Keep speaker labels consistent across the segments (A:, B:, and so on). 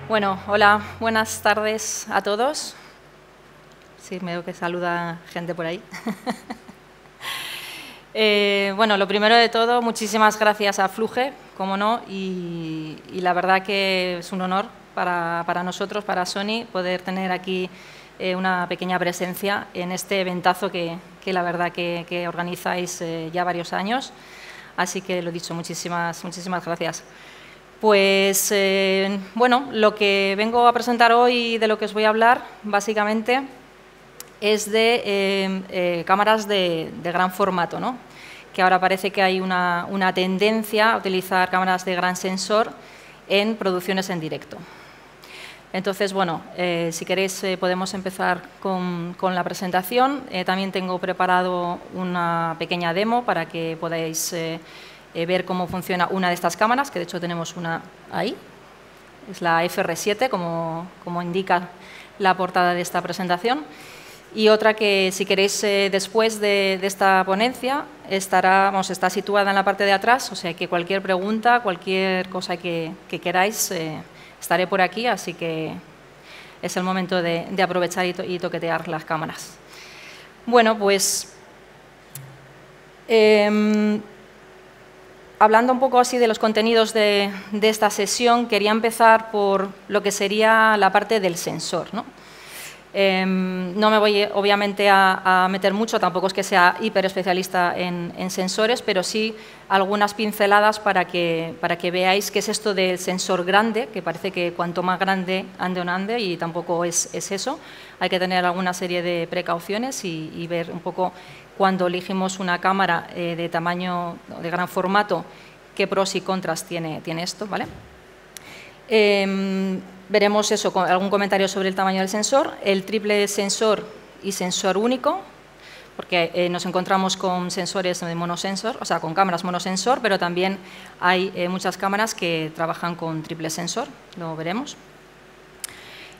A: Bueno, hola, buenas tardes a todos. Sí, me veo que saluda gente por ahí. Bueno, lo primero de todo, muchísimas gracias a Fluge, como no, y la verdad que es un honor para nosotros, para Sony, poder tener aquí una pequeña presencia en este eventazo que la verdad que organizáis ya varios años. Así que, lo dicho, muchísimas gracias. Pues, bueno, lo que vengo a presentar hoy, de lo que os voy a hablar, básicamente, es de cámaras de gran formato, ¿no? Que ahora parece que hay una tendencia a utilizar cámaras de gran sensor en producciones en directo. Entonces, bueno, si queréis podemos empezar con la presentación. También tengo preparado una pequeña demo para que podáis ver cómo funciona una de estas cámaras, que de hecho tenemos una ahí. Es la FR7, como indica la portada de esta presentación. Y otra que, si queréis, después de esta ponencia, está situada en la parte de atrás, o sea que cualquier pregunta, cualquier cosa que queráis, estaré por aquí, así que es el momento de aprovechar y toquetear las cámaras. Bueno, pues, hablando un poco así de los contenidos de esta sesión, quería empezar por lo que sería la parte del sensor, ¿no? No me voy, obviamente, a meter mucho, tampoco es que sea hiper especialista en sensores, pero sí algunas pinceladas para que veáis qué es esto del sensor grande, que parece que cuanto más grande ande, y tampoco es eso. Hay que tener alguna serie de precauciones y ver un poco, cuando elegimos una cámara de tamaño, de gran formato, qué pros y contras tiene esto, ¿vale? Veremos eso, algún comentario sobre el tamaño del sensor, el triple sensor y sensor único, porque nos encontramos con sensores de monosensor, o sea, con cámaras monosensor, pero también hay muchas cámaras que trabajan con triple sensor, lo veremos.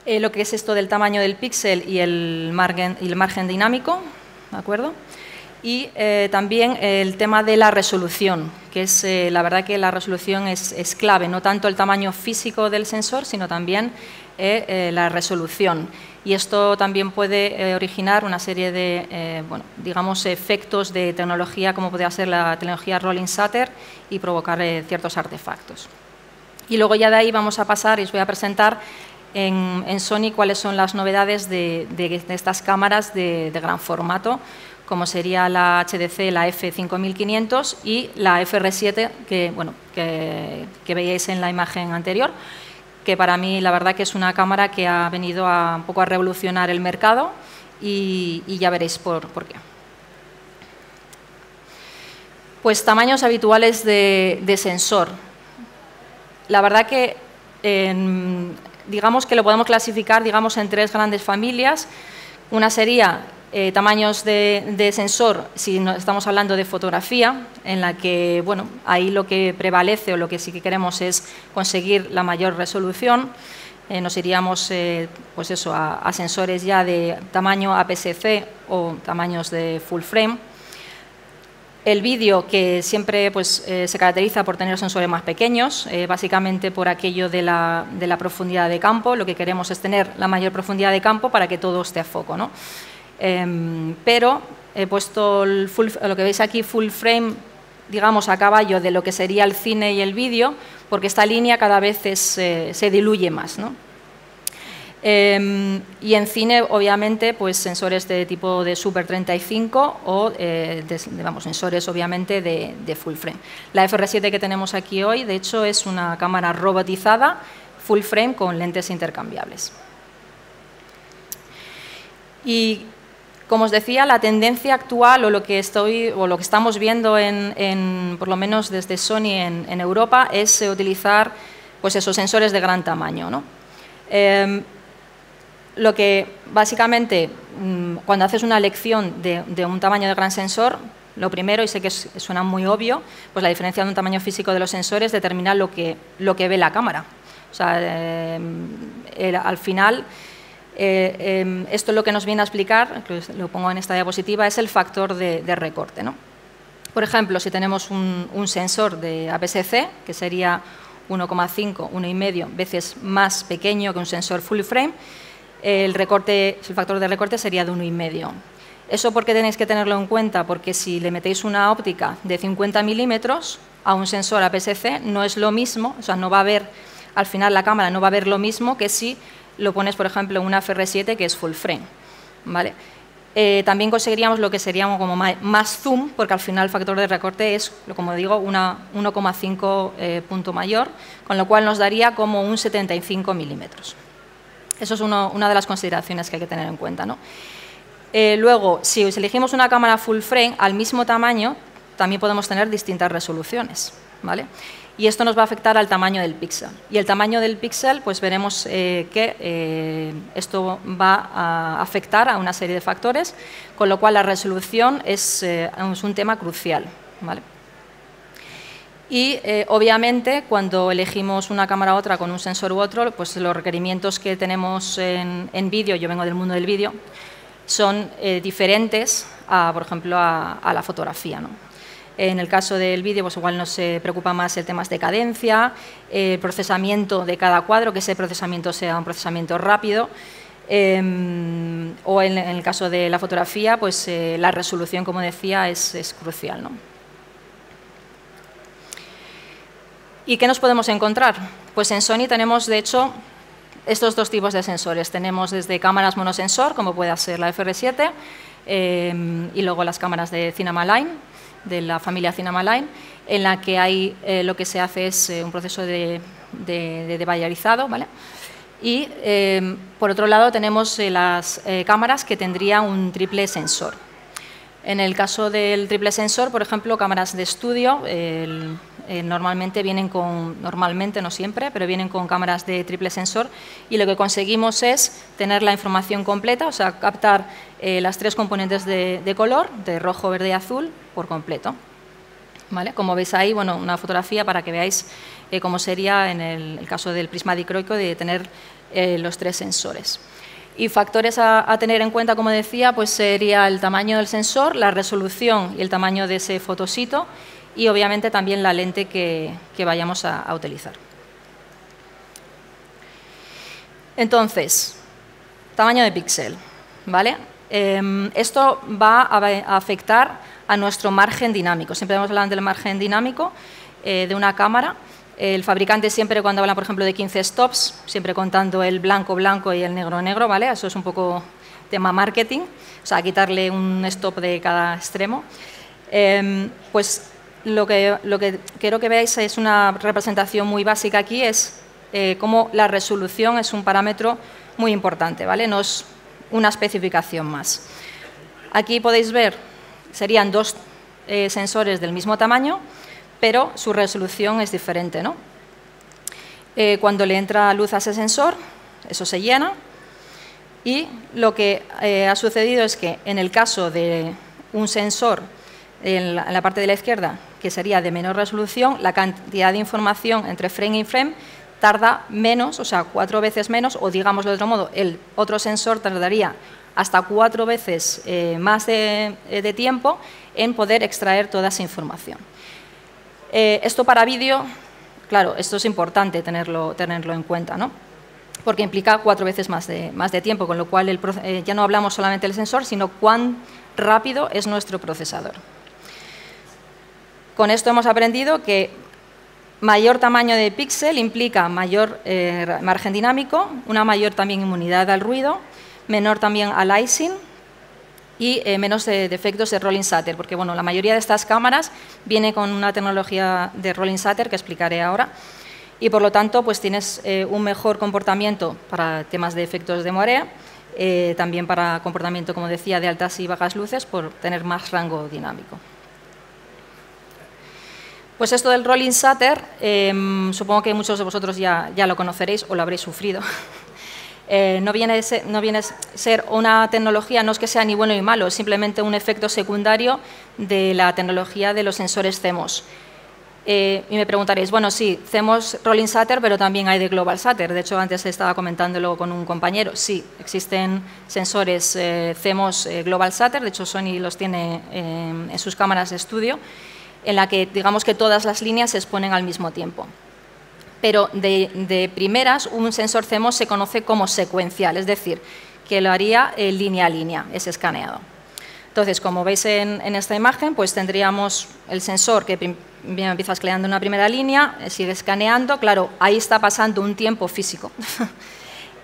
A: Lo que es esto del tamaño del píxel y el margen dinámico, ¿de acuerdo? Y también el tema de la resolución, que es, la verdad que la resolución es clave, no tanto el tamaño físico del sensor, sino también la resolución. Y esto también puede originar una serie de, bueno, digamos, efectos de tecnología, como podría ser la tecnología rolling shutter, y provocar ciertos artefactos. Y luego ya de ahí vamos a pasar y os voy a presentar en Sony cuáles son las novedades de estas cámaras de gran formato, como sería la HDC, la F5500 y la FR7, que veíais en la imagen anterior, que para mí la verdad que es una cámara que ha venido un poco a revolucionar el mercado, y ya veréis por qué. Pues tamaños habituales de sensor. La verdad que digamos que lo podemos clasificar, digamos, en tres grandes familias. Una sería tamaños de sensor, si estamos hablando de fotografía, en la que, bueno, ahí lo que prevalece o lo que sí que queremos es conseguir la mayor resolución. Nos iríamos, pues eso, a sensores ya de tamaño APS-C o tamaños de full frame. El vídeo, que siempre pues, se caracteriza por tener sensores más pequeños, básicamente por aquello de la profundidad de campo. Lo que queremos es tener la mayor profundidad de campo para que todo esté a foco, ¿no? Pero he puesto lo que veis aquí, full frame, digamos, a caballo de lo que sería el cine y el vídeo, porque esta línea cada vez se diluye más, ¿no? Y en cine, obviamente, pues sensores de tipo de Super 35 o, sensores, obviamente, de full frame. La FR7 que tenemos aquí hoy, de hecho, es una cámara robotizada, full frame, con lentes intercambiables. Y, como os decía, la tendencia actual, o lo que estamos viendo por lo menos desde Sony en Europa, es utilizar, pues, esos sensores de gran tamaño, ¿no? Lo que básicamente, cuando haces una elección de un tamaño de gran sensor, lo primero, y sé que suena muy obvio, pues la diferencia de un tamaño físico de los sensores determina lo que ve la cámara. O sea, al final, esto lo que nos viene a explicar, lo pongo en esta diapositiva, es el factor de recorte, ¿no? Por ejemplo, si tenemos un sensor de APS-C, que sería 1,5, 1,5 veces más pequeño que un sensor full frame, el factor de recorte sería de 1,5. ¿Eso por qué tenéis que tenerlo en cuenta? Porque si le metéis una óptica de 50 milímetros a un sensor APS-C no es lo mismo, o sea, no va a ver, al final la cámara no va a ver lo mismo que si lo pones, por ejemplo, en una FR7 que es full frame, ¿vale? También conseguiríamos lo que sería como más zoom, porque al final el factor de recorte es, como digo, 1,5 punto mayor, con lo cual nos daría como un 75 milímetros. Eso es una de las consideraciones que hay que tener en cuenta, ¿no? Luego, si elegimos una cámara full frame, al mismo tamaño, también podemos tener distintas resoluciones, ¿vale? Y esto nos va a afectar al tamaño del píxel. Y el tamaño del píxel, pues veremos que esto va a afectar a una serie de factores, con lo cual la resolución es un tema crucial, ¿vale? Y, obviamente, cuando elegimos una cámara u otra con un sensor u otro, pues los requerimientos que tenemos en vídeo, yo vengo del mundo del vídeo, son diferentes, por ejemplo, a la fotografía, ¿no? En el caso del vídeo, pues igual nos preocupa más el tema de cadencia, el procesamiento de cada cuadro, que ese procesamiento sea un procesamiento rápido, o en el caso de la fotografía, pues la resolución, como decía, es crucial, ¿no? ¿Y qué nos podemos encontrar? Pues en Sony tenemos, de hecho, estos dos tipos de sensores. Tenemos desde cámaras monosensor, como puede ser la FR7, y luego las cámaras de Cinema Line, de la familia Cinema Line, en la que hay, lo que se hace es un proceso de bayerizado, ¿vale? Y, por otro lado, tenemos las cámaras que tendrían un triple sensor. En el caso del triple sensor, por ejemplo, cámaras de estudio, normalmente vienen con, no siempre, pero vienen con cámaras de triple sensor, y lo que conseguimos es tener la información completa, o sea, captar las tres componentes de color, de rojo, verde y azul, por completo, ¿vale? Como veis ahí, bueno, una fotografía para que veáis cómo sería en el caso del prisma dicroico de tener los tres sensores. Y factores a tener en cuenta, como decía, pues sería el tamaño del sensor, la resolución y el tamaño de ese fotosito, y obviamente también la lente que vayamos a utilizar. Entonces, tamaño de píxel, ¿vale? Esto va a afectar a nuestro margen dinámico. Siempre hemos hablado del margen dinámico de una cámara. El fabricante siempre, cuando habla, por ejemplo, de 15 stops, siempre contando el blanco blanco y el negro negro, ¿vale? Eso es un poco tema marketing, o sea, quitarle un stop de cada extremo. Pues lo que quiero que veáis es una representación muy básica aquí, es cómo la resolución es un parámetro muy importante, ¿vale? No es una especificación más. Aquí podéis ver, serían dos sensores del mismo tamaño, pero su resolución es diferente, ¿no? Cuando le entra luz a ese sensor, eso se llena, y lo que ha sucedido es que en el caso de un sensor en la parte de la izquierda, que sería de menor resolución, la cantidad de información entre frame y frame tarda menos, o sea, 4 veces menos, o digámoslo de otro modo, el otro sensor tardaría hasta 4 veces más de tiempo en poder extraer toda esa información. Esto para vídeo, claro, esto es importante tenerlo en cuenta, ¿no? Porque implica 4 veces más de tiempo, con lo cual ya no hablamos solamente del sensor, sino cuán rápido es nuestro procesador. Con esto hemos aprendido que mayor tamaño de píxel implica mayor margen dinámico, una mayor también inmunidad al ruido, menor también al icing y menos defectos de rolling shutter, porque bueno, la mayoría de estas cámaras viene con una tecnología de rolling shutter que explicaré ahora, y por lo tanto pues tienes un mejor comportamiento para temas de efectos de morea, también para comportamiento, como decía, de altas y bajas luces, por tener más rango dinámico. Pues esto del rolling shutter, supongo que muchos de vosotros ya lo conoceréis o lo habréis sufrido. No viene a ser una tecnología, no es que sea ni bueno ni malo, es simplemente un efecto secundario de la tecnología de los sensores CMOS. Y me preguntaréis, bueno, sí, CMOS rolling shutter, pero también hay de global shutter. De hecho, antes estaba comentándolo con un compañero. Sí, existen sensores CMOS global shutter, de hecho Sony los tiene en sus cámaras de estudio, en la que digamos que todas las líneas se exponen al mismo tiempo. pero de primeras un sensor CMOS se conoce como secuencial, es decir, que lo haría línea a línea, ese escaneado. Entonces, como veis en esta imagen, pues tendríamos el sensor que primero empieza escaneando una primera línea, sigue escaneando, claro, ahí está pasando un tiempo físico.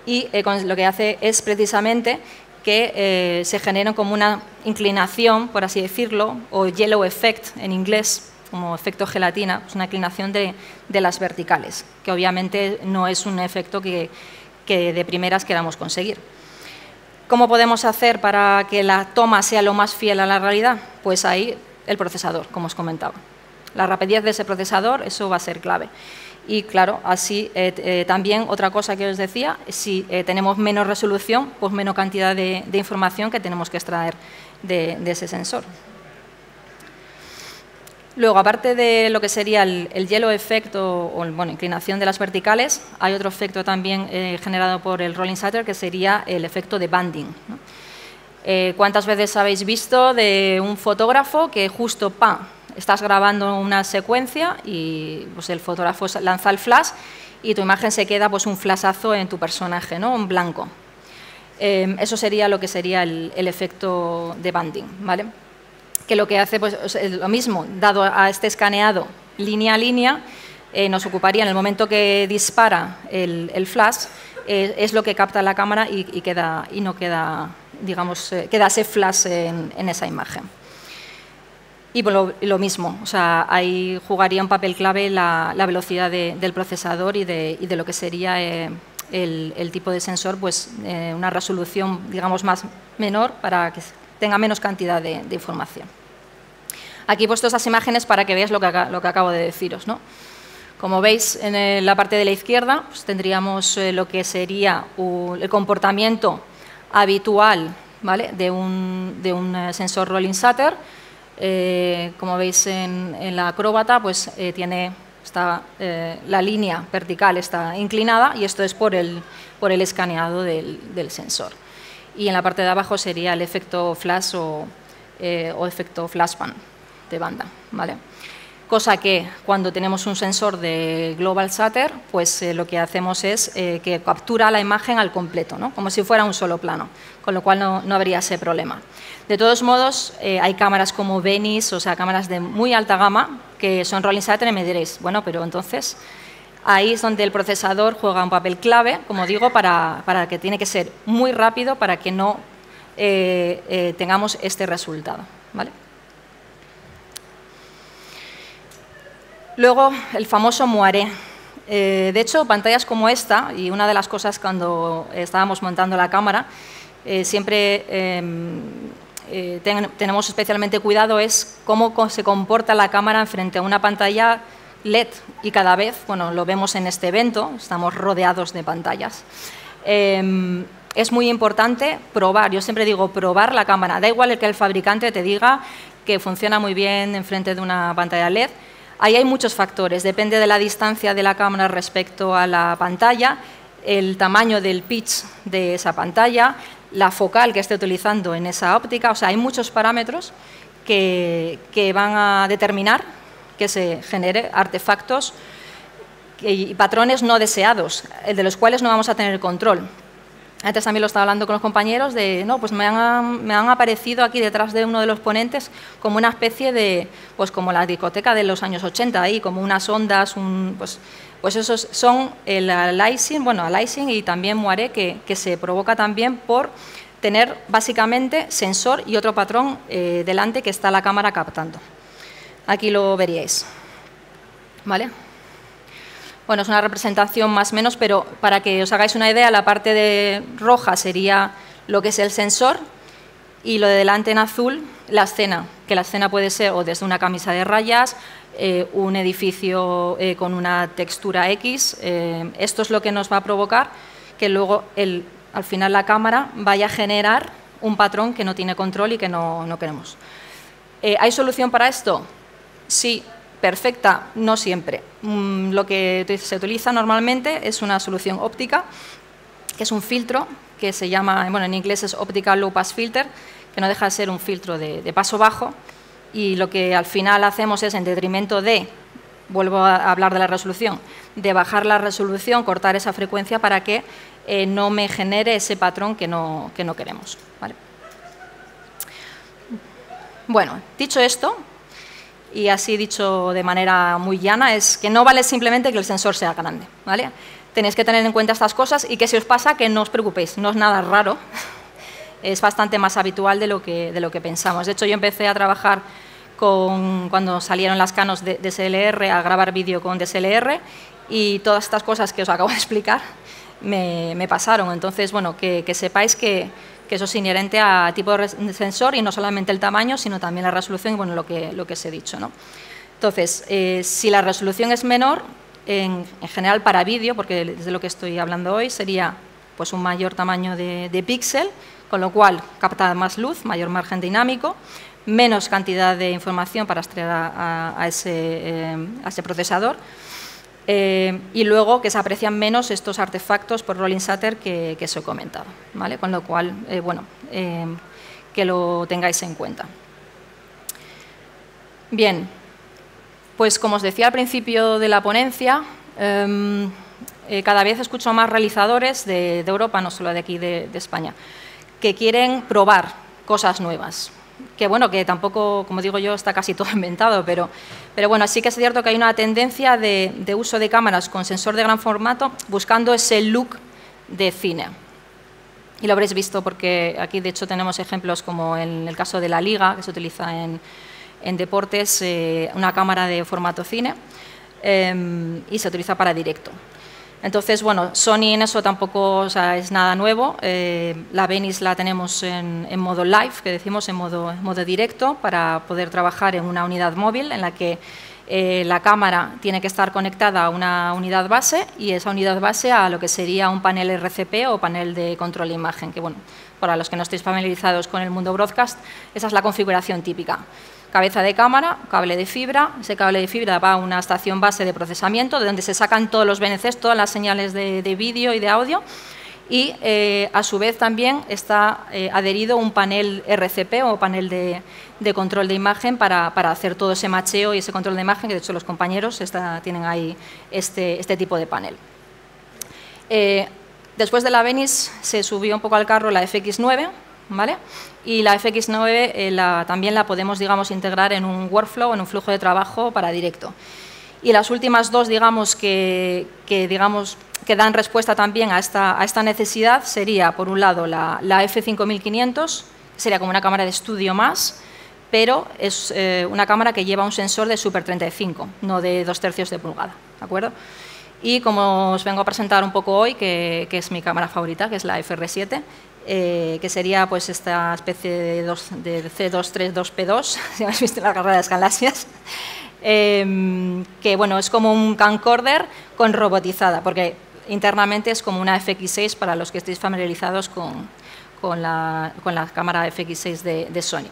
A: Y lo que hace es precisamente que se genere como una inclinación, por así decirlo, o yellow effect en inglés, como efecto gelatina, pues una inclinación de las verticales, que obviamente no es un efecto que de primeras queramos conseguir. ¿Cómo podemos hacer para que la toma sea lo más fiel a la realidad? Pues ahí el procesador, como os comentaba. La rapidez de ese procesador, eso va a ser clave. Y claro, así también otra cosa que os decía, si tenemos menos resolución, pues menos cantidad de información que tenemos que extraer de ese sensor. Luego, aparte de lo que sería el yellow effect o inclinación de las verticales, hay otro efecto también generado por el rolling shutter que sería el efecto de banding, ¿no? ¿Cuántas veces habéis visto de un fotógrafo que justo estás grabando una secuencia y pues, el fotógrafo lanza el flash y tu imagen se queda pues, un flashazo en tu personaje, ¿no? En blanco? Eso sería lo que sería el efecto de banding, ¿vale? Que lo que hace pues, es lo mismo, dado a este escaneado línea a línea, nos ocuparía en el momento que dispara el flash, es lo que capta la cámara y no queda, digamos, queda ese flash en esa imagen. Y lo mismo, o sea, ahí jugaría un papel clave la velocidad del procesador y de lo que sería el tipo de sensor, pues una resolución, digamos, menor para que tenga menos cantidad de información. Aquí he puesto esas imágenes para que veáis lo que acabo de deciros, ¿no? Como veis, en la parte de la izquierda pues, tendríamos lo que sería el comportamiento habitual, ¿vale? de un sensor rolling shutter. Como veis en la acróbata, pues la línea vertical está inclinada y esto es por el escaneado del sensor. Y en la parte de abajo sería el efecto flash o efecto flashbang de banda, ¿vale? Cosa que cuando tenemos un sensor de global shutter, pues lo que hacemos es que captura la imagen al completo, ¿no? Como si fuera un solo plano, con lo cual no habría ese problema. De todos modos, hay cámaras como Venice, o sea, cámaras de muy alta gama, que son rolling shutter y me diréis, bueno, pero entonces ahí es donde el procesador juega un papel clave, como digo, para que tiene que ser muy rápido para que no tengamos este resultado, ¿vale? Luego, el famoso moiré. De hecho, pantallas como esta, y una de las cosas cuando estábamos montando la cámara, siempre tenemos especialmente cuidado es cómo se comporta la cámara frente a una pantalla LED. Y cada vez, bueno, lo vemos en este evento, estamos rodeados de pantallas. Es muy importante probar, yo siempre digo probar la cámara. Da igual que el fabricante te diga que funciona muy bien enfrente de una pantalla LED. Ahí hay muchos factores, depende de la distancia de la cámara respecto a la pantalla, el tamaño del pitch de esa pantalla, la focal que esté utilizando en esa óptica, o sea, hay muchos parámetros que van a determinar que se genere artefactos y patrones no deseados, de los cuales no vamos a tener control. Antes también lo estaba hablando con los compañeros de, no, pues me han aparecido aquí detrás de uno de los ponentes como una especie de, pues como la discoteca de los años 80, ahí, como unas ondas, pues esos son el aliasing y también moiré que se provoca también por tener básicamente sensor y otro patrón delante que está la cámara captando. Aquí lo veríais, ¿vale? Bueno, es una representación más o menos, pero para que os hagáis una idea, la parte de roja sería lo que es el sensor y lo de delante en azul, la escena, que la escena puede ser o desde una camisa de rayas, un edificio con una textura X. Esto es lo que nos va a provocar que luego al final la cámara vaya a generar un patrón que no tiene control y que no queremos. ¿Hay solución para esto? Sí. Perfecta, no siempre. Lo que se utiliza normalmente es una solución óptica, que es un filtro que se llama, bueno, en inglés es Optical Low Pass Filter, que no deja de ser un filtro de paso bajo, y lo que al final hacemos es, en detrimento de vuelvo a hablar de la resolución, de bajar la resolución, cortar esa frecuencia para que no me genere ese patrón que no queremos, ¿vale? Bueno, dicho esto, y así dicho de manera muy llana, es que no vale simplemente que el sensor sea grande, ¿vale? Tenéis que tener en cuenta estas cosas y que si os pasa, que no os preocupéis, no es nada raro, es bastante más habitual de lo que pensamos. De hecho, yo empecé a trabajar cuando salieron las Canos de DSLR, a grabar vídeo con DSLR, y todas estas cosas que os acabo de explicar me pasaron. Entonces, bueno, que sepáis que eso es inherente a tipo de sensor y no solamente el tamaño, sino también la resolución y bueno, lo que os he dicho, ¿no? Entonces, si la resolución es menor, en general para vídeo, porque desde lo que estoy hablando hoy, sería pues, un mayor tamaño de píxel, con lo cual capta más luz, mayor margen dinámico, menos cantidad de información para extraer a ese procesador, y luego que se aprecian menos estos artefactos por rolling shutter que os he comentado, ¿vale? Con lo cual, bueno, que lo tengáis en cuenta. Bien, pues como os decía al principio de la ponencia, cada vez escucho más realizadores de Europa, no solo de aquí de España, que quieren probar cosas nuevas. Que bueno, que tampoco, como digo yo, está casi todo inventado, pero bueno, sí que es cierto que hay una tendencia de uso de cámaras con sensor de gran formato buscando ese look de cine. Y lo habréis visto porque aquí, de hecho, tenemos ejemplos como en el caso de la Liga, que se utiliza en deportes, una cámara de formato cine, y se utiliza para directo. Entonces, bueno, Sony en eso tampoco, o sea, es nada nuevo. La Venice la tenemos en modo live, que decimos en modo directo, para poder trabajar en una unidad móvil en la que la cámara tiene que estar conectada a una unidad base y esa unidad base a lo que sería un panel RCP o panel de control de imagen, que bueno, para los que no estéis familiarizados con el mundo broadcast, esa es la configuración típica. Cabeza de cámara, cable de fibra, ese cable de fibra va a una estación base de procesamiento de donde se sacan todos los VNCs, todas las señales de vídeo y de audio y a su vez también está adherido un panel RCP o panel de control de imagen para hacer todo ese macheo y ese control de imagen, que de hecho los compañeros tienen ahí este tipo de panel. Después de la Venice se subió un poco al carro la FX9, ¿vale? Y la FX9 también la podemos, digamos, integrar en un workflow, en un flujo de trabajo para directo. Y las últimas dos, digamos, que dan respuesta también a esta necesidad sería, por un lado, la F5500, que sería como una cámara de estudio más, pero es una cámara que lleva un sensor de Super 35, no de 2/3 de pulgada, ¿de acuerdo? Y como os vengo a presentar un poco hoy, que es mi cámara favorita, que es la FR7, que sería pues esta especie de C232P2, si habéis visto la carrera de las galaxias, que bueno, es como un camcorder con robotizada, porque internamente es como una FX6 para los que estéis familiarizados con la cámara FX6 de Sony.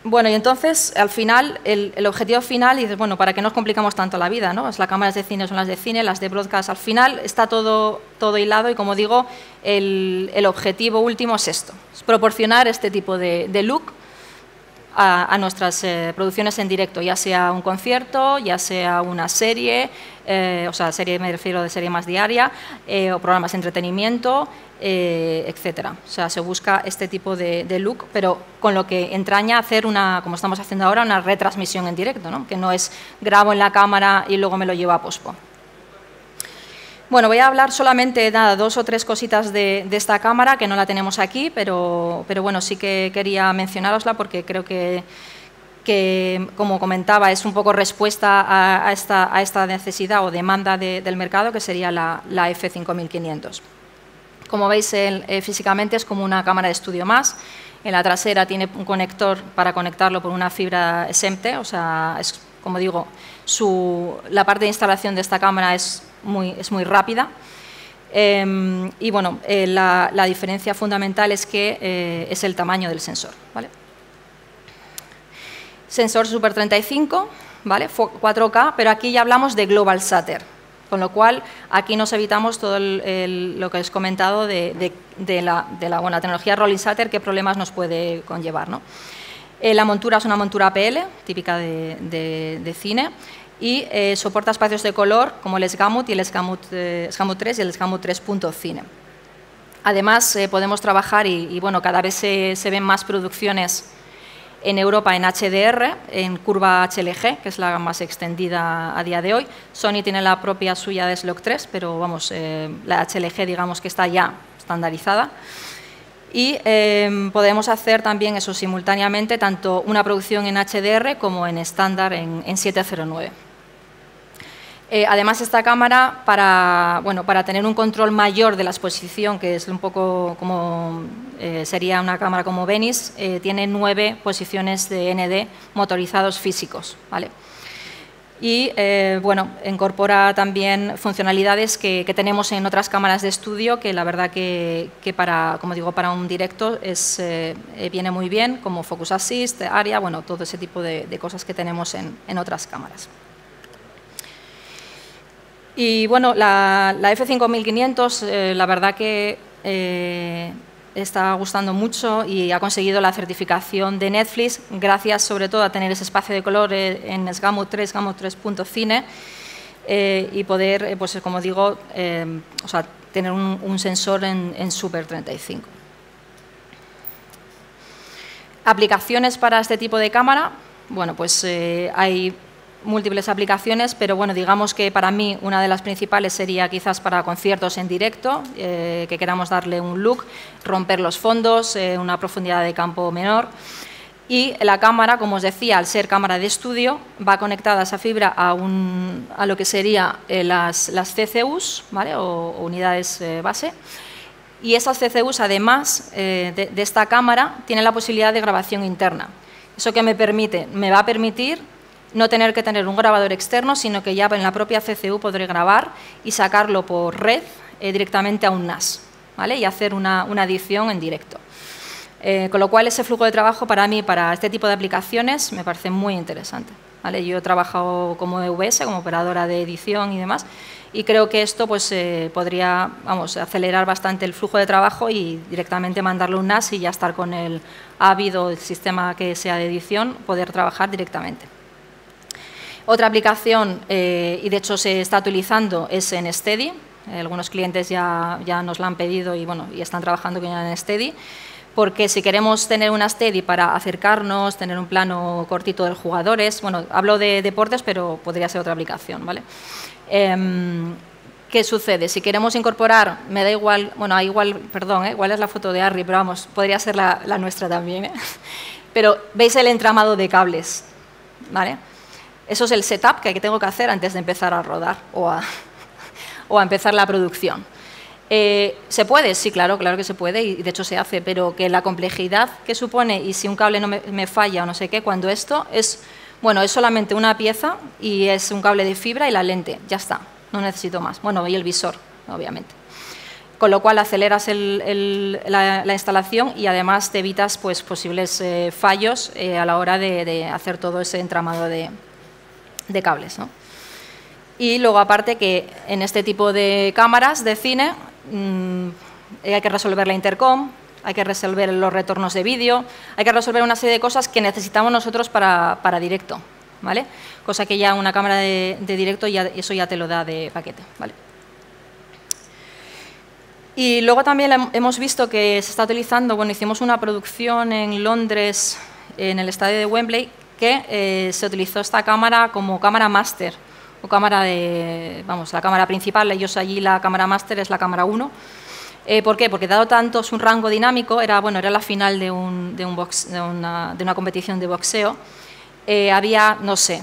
A: Bueno, y entonces, al final, el objetivo final, y dices, bueno, para que no os complicamos tanto la vida, ¿no? Las cámaras de cine son las de cine, las de broadcast, al final está todo hilado y, como digo, el objetivo último es esto, es proporcionar este tipo de look a nuestras producciones en directo, ya sea un concierto, ya sea una serie, o sea, serie me refiero de serie más diaria, o programas de entretenimiento, etcétera. O sea, se busca este tipo de look, pero con lo que entraña hacer como estamos haciendo ahora, una retransmisión en directo, ¿no? Que no es grabo en la cámara y luego me lo llevo a pospo. Bueno, voy a hablar solamente de 2 o 3 cositas de esta cámara, que no la tenemos aquí, pero bueno, sí que quería mencionárosla porque creo que, como comentaba, es un poco respuesta a esta necesidad o demanda del mercado, que sería la F5500. Como veis, físicamente es como una cámara de estudio más. En la trasera tiene un conector para conectarlo por una fibra SMT, o sea, es, como digo, la parte de instalación de esta cámara es muy rápida. Y bueno, la diferencia fundamental es que es el tamaño del sensor, ¿vale? Sensor Super 35, ¿vale? 4K, pero aquí ya hablamos de Global Shutter, con lo cual aquí nos evitamos todo lo que os he comentado de la tecnología Rolling Shutter, qué problemas nos puede conllevar, ¿no? La montura es una montura APL, típica de cine, y soporta espacios de color como el Sgamut y el Sgamut 3 y el Sgamut 3.cine. Además, podemos trabajar y bueno, cada vez se ven más producciones en Europa en HDR, en curva HLG, que es la más extendida a día de hoy. Sony tiene la propia suya de SLOC 3, pero vamos, la HLG digamos que está ya estandarizada. Y podemos hacer también eso simultáneamente, tanto una producción en HDR como en estándar en 709. Además, esta cámara, para tener un control mayor de la exposición, que es un poco como sería una cámara como Venice, tiene 9 posiciones de ND motorizados físicos, ¿vale? Y bueno, incorpora también funcionalidades que tenemos en otras cámaras de estudio, que la verdad que para, como digo, para un directo viene muy bien, como Focus Assist, ARIA, bueno, todo ese tipo de cosas que tenemos en otras cámaras. Y bueno, la F5500, la verdad que está gustando mucho y ha conseguido la certificación de Netflix, gracias sobre todo a tener ese espacio de color en Sgamut 3, Sgamut 3.cine y poder, pues como digo, o sea, tener un sensor en Super 35. Aplicaciones para este tipo de cámara, bueno, pues hay múltiples aplicaciones, pero bueno, digamos que para mí una de las principales sería quizás para conciertos en directo, que queramos darle un look, romper los fondos, una profundidad de campo menor. Y la cámara, como os decía, al ser cámara de estudio, va conectada esa fibra a lo que serían las CCUs, ¿vale? o unidades base. Y esas CCUs, además de esta cámara, tienen la posibilidad de grabación interna. ¿Eso qué me permite? Me va a permitir no tener que tener un grabador externo, sino que ya en la propia CCU podré grabar y sacarlo por red directamente a un NAS, ¿vale? Y hacer una edición en directo. Con lo cual, ese flujo de trabajo para mí, para este tipo de aplicaciones, me parece muy interesante, ¿vale? Yo he trabajado como EVS, como operadora de edición y demás, y creo que esto pues, podría acelerar bastante el flujo de trabajo y directamente mandarle un NAS y ya estar con el Avid o el sistema que sea de edición, poder trabajar directamente. Otra aplicación, y de hecho se está utilizando, es en Steady. Algunos clientes ya nos la han pedido y, bueno, y están trabajando con ella en Steady, porque si queremos tener una Steady para acercarnos, tener un plano cortito de los jugadores, bueno, hablo de deportes, pero podría ser otra aplicación, ¿vale? ¿Qué sucede? Si queremos incorporar, me da igual, bueno, igual es la foto de Harry, pero vamos, podría ser la nuestra también, Pero veis el entramado de cables, ¿vale? Eso es el setup que tengo que hacer antes de empezar a rodar o a empezar la producción. ¿Se puede? Sí, claro que se puede y de hecho se hace, pero que la complejidad que supone y si un cable no me falla o no sé qué, cuando esto es, bueno, es solamente una pieza y es un cable de fibra y la lente, ya está, no necesito más. Bueno, y el visor, obviamente. Con lo cual aceleras la instalación y además te evitas pues, posibles fallos a la hora de hacer todo ese entramado de cables, ¿no? Y luego, aparte, que en este tipo de cámaras de cine hay que resolver la intercom, hay que resolver los retornos de vídeo, hay que resolver una serie de cosas que necesitamos nosotros para directo, ¿vale? Cosa que ya una cámara de directo, eso ya te lo da de paquete, ¿vale? Y luego también hemos visto que se está utilizando, bueno, hicimos una producción en Londres, en el estadio de Wembley, que se utilizó esta cámara como cámara máster, o cámara la cámara principal. Ellos allí la cámara máster es la cámara 1. ¿Por qué? Porque dado tanto su rango dinámico, era la final de una competición de boxeo, había, no sé,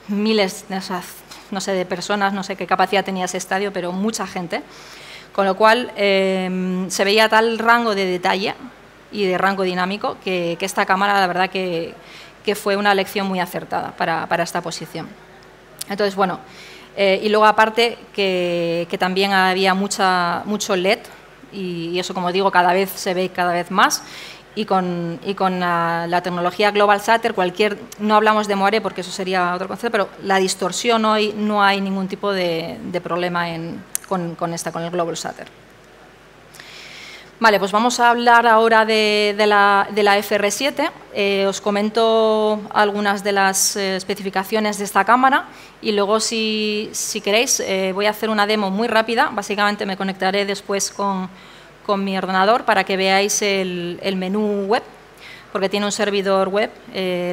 A: miles de personas, no sé qué capacidad tenía ese estadio, pero mucha gente, con lo cual se veía tal rango de detalle y de rango dinámico que esta cámara, la verdad que fue una elección muy acertada para esta posición. Entonces, bueno, y luego aparte que también había mucho LED y eso, como digo, cada vez se ve cada vez más y con la tecnología Global Shutter, no hablamos de moire porque eso sería otro concepto, pero la distorsión hoy no hay ningún tipo de problema con el Global Shutter. Vale, pues vamos a hablar ahora de la FR7. Os comento algunas de las especificaciones de esta cámara y luego, si queréis, voy a hacer una demo muy rápida. Básicamente me conectaré después con mi ordenador para que veáis el menú web, porque tiene un servidor web.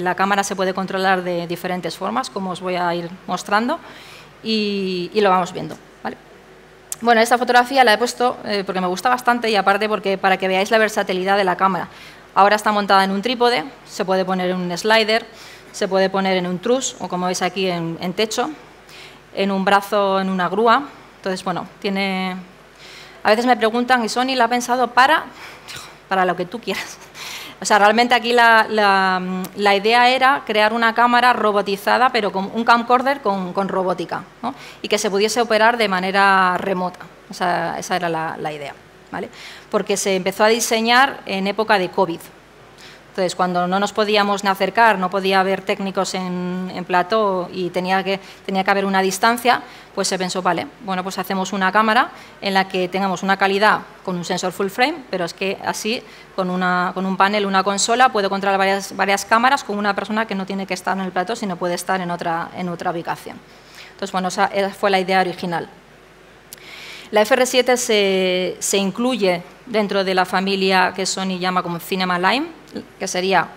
A: La cámara se puede controlar de diferentes formas, como os voy a ir mostrando, y lo vamos viendo. ¿Vale? Bueno, esta fotografía la he puesto porque me gusta bastante y aparte porque para que veáis la versatilidad de la cámara. Ahora está montada en un trípode, se puede poner en un slider, se puede poner en un truss o, como veis aquí, en techo, en un brazo, en una grúa. Entonces, bueno, tiene... A veces me preguntan, ¿y Sony la ha pensado para lo que tú quieras? O sea, realmente aquí la idea era crear una cámara robotizada, pero con un camcorder con robótica, ¿no? Y que se pudiese operar de manera remota. O sea, esa era la idea, ¿vale? Porque se empezó a diseñar en época de COVID. Entonces, cuando no nos podíamos ni acercar, no podía haber técnicos en plató y tenía que haber una distancia, pues se pensó, vale, bueno, pues hacemos una cámara en la que tengamos una calidad con un sensor full frame, pero es que así, con un panel, una consola, puedo controlar varias cámaras con una persona que no tiene que estar en el plató, sino puede estar en otra ubicación. Entonces, bueno, esa fue la idea original. La FR7 se incluye dentro de la familia que Sony llama como Cinema Line, que sería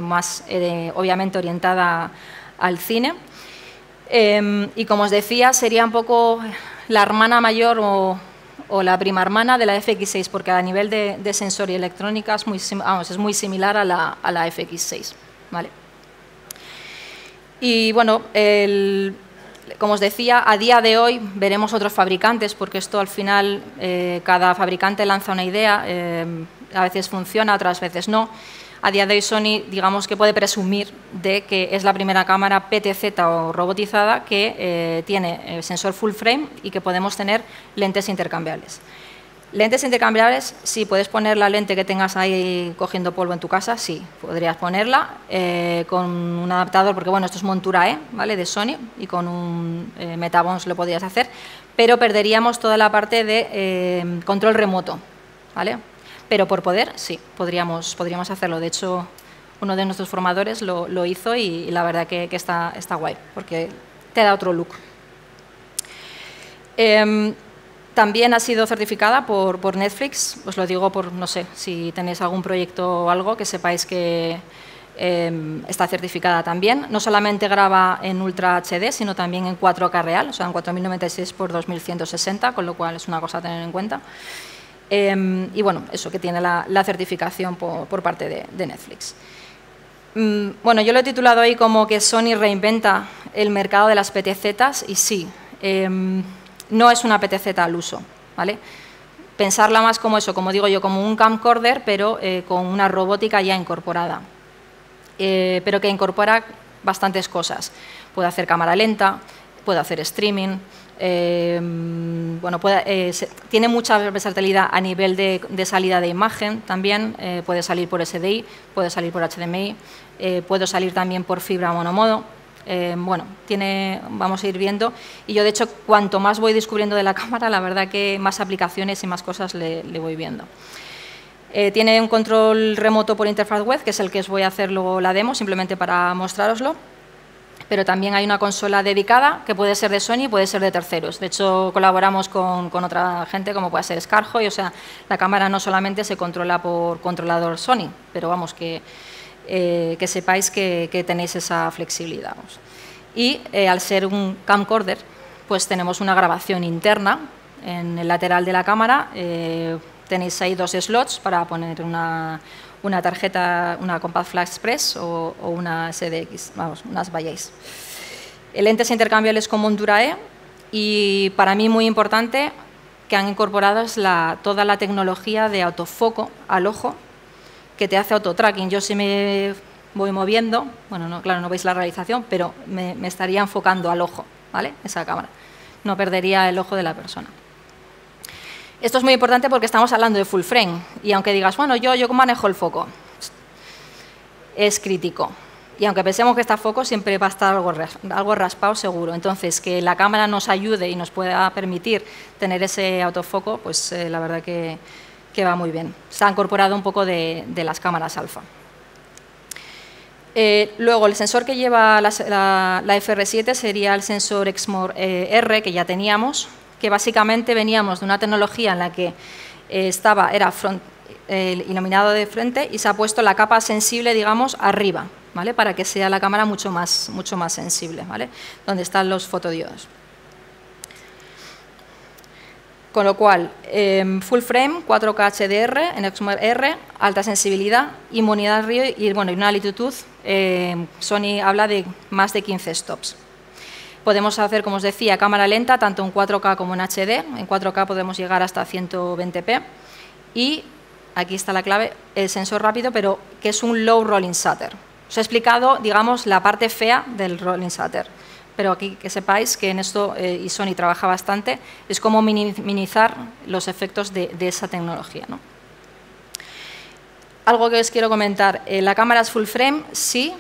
A: más obviamente orientada al cine. Y como os decía, sería un poco la hermana mayor o la prima hermana de la FX6, porque a nivel de sensor y electrónica es muy similar a la FX6. ¿Vale? Y bueno, como os decía, a día de hoy veremos otros fabricantes, porque esto al final cada fabricante lanza una idea, a veces funciona, otras veces no. A día de hoy Sony, digamos que puede presumir de que es la primera cámara PTZ o robotizada que tiene sensor full frame y que podemos tener lentes intercambiables. Lentes intercambiables, sí, puedes poner la lente que tengas ahí cogiendo polvo en tu casa, sí, podrías ponerla con un adaptador, porque bueno, esto es montura E, ¿vale?, de Sony, y con un Metabons lo podrías hacer, pero perderíamos toda la parte de control remoto, ¿vale? Pero por poder, sí, podríamos hacerlo. De hecho, uno de nuestros formadores lo hizo y la verdad que está guay, porque te da otro look. También ha sido certificada por Netflix, os lo digo por, no sé, si tenéis algún proyecto o algo, que sepáis que está certificada también. No solamente graba en Ultra HD, sino también en 4K real, o sea, en 4096 x 2160, con lo cual es una cosa a tener en cuenta. Y bueno, eso, que tiene la certificación por parte de Netflix. Bueno, yo lo he titulado ahí como que Sony reinventa el mercado de las PTZs, y sí, no es una PTZ al uso, ¿vale? Pensarla más como eso, como digo yo, como un camcorder, pero con una robótica ya incorporada, pero que incorpora bastantes cosas. Puede hacer cámara lenta, puede hacer streaming, bueno, tiene mucha versatilidad a nivel de salida de imagen también. Puede salir por SDI, puede salir por HDMI, puede salir también por fibra monomodo. Bueno, vamos a ir viendo, y yo de hecho cuanto más voy descubriendo de la cámara, la verdad que más aplicaciones y más cosas le voy viendo. Tiene un control remoto por interfaz web, que es el que os voy a hacer luego la demo, simplemente para mostraroslo. Pero también hay una consola dedicada que puede ser de Sony, puede ser de terceros. De hecho, colaboramos con otra gente, como puede ser Scarjoy. O sea, la cámara no solamente se controla por controlador Sony, pero vamos, que sepáis que tenéis esa flexibilidad. Y al ser un camcorder, pues tenemos una grabación interna en el lateral de la cámara. Tenéis ahí dos slots para poner una tarjeta, una Compact Flash Express o una SDX, vamos, unas Bayes. Lentes intercambiables con montura E, y para mí muy importante que han incorporado toda la tecnología de autofoco al ojo, que te hace autotracking. Yo, si me voy moviendo, bueno, no, claro, no veis la realización, pero me estaría enfocando al ojo, ¿vale?, esa cámara. No perdería el ojo de la persona. Esto es muy importante porque estamos hablando de full frame, y aunque digas, bueno, yo manejo el foco, es crítico. Y aunque pensemos que está foco, siempre va a estar algo raspado seguro. Entonces, que la cámara nos ayude y nos pueda permitir tener ese autofoco, pues la verdad que que va muy bien. Se ha incorporado un poco de las cámaras alfa. Luego, el sensor que lleva la FR7 sería el sensor Exmor R, que ya teníamos, que básicamente veníamos de una tecnología en la que era iluminado de frente y se ha puesto la capa sensible, digamos, arriba, ¿vale? Para que sea la cámara mucho más sensible, ¿vale? Donde están los fotodiodos. Con lo cual, full frame, 4K HDR en Exmor R, alta sensibilidad, inmunidad al ruido y una latitud, Sony habla de más de 15 stops. Podemos hacer, como os decía, cámara lenta, tanto en 4K como en HD. En 4K podemos llegar hasta 120p. Y, aquí está la clave, el sensor rápido, pero que es un low rolling shutter. Os he explicado, digamos, la parte fea del rolling shutter. Pero aquí que sepáis que en esto, y Sony trabaja bastante, es cómo minimizar los efectos de esa tecnología, ¿no? Algo que os quiero comentar, la cámara es full frame, sí,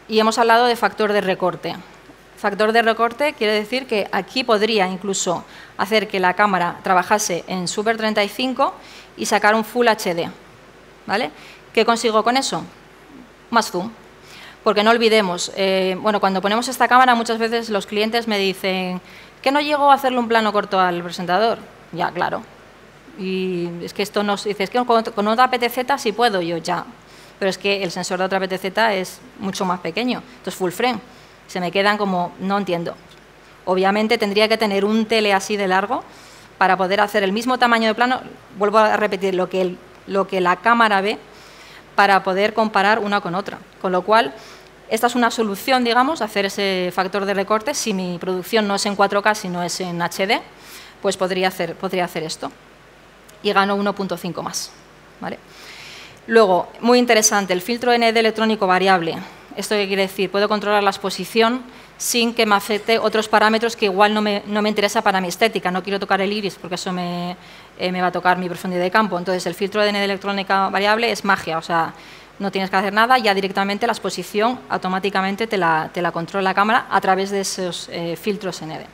A: y hemos hablado de factor de recorte. Factor de recorte quiere decir que aquí podría incluso hacer que la cámara trabajase en Super 35 y sacar un Full HD, ¿vale? ¿Qué consigo con eso? Más zoom. Porque no olvidemos, cuando ponemos esta cámara muchas veces los clientes me dicen que no llego a hacerle un plano corto al presentador. Ya, claro. Y es que esto nos dice, es que con otra PTZ sí puedo, yo ya. Pero es que el sensor de otra PTZ es mucho más pequeño, entonces full frame. Se me quedan como, no entiendo. Obviamente tendría que tener un tele así de largo para poder hacer el mismo tamaño de plano, vuelvo a repetir, lo que la cámara ve, para poder comparar una con otra. Con lo cual, esta es una solución, digamos, hacer ese factor de recorte. Si mi producción no es en 4K, sino es en HD, pues podría hacer esto. Y gano 1.5 más, ¿vale? Luego, muy interesante, el filtro ND electrónico variable. ¿Esto qué quiere decir? Puedo controlar la exposición sin que me afecte otros parámetros que igual no me interesa para mi estética. No quiero tocar el iris porque eso me va a tocar mi profundidad de campo. Entonces, el filtro de ND electrónica variable es magia, o sea, no tienes que hacer nada, ya directamente la exposición automáticamente te la controla la cámara a través de esos filtros ND.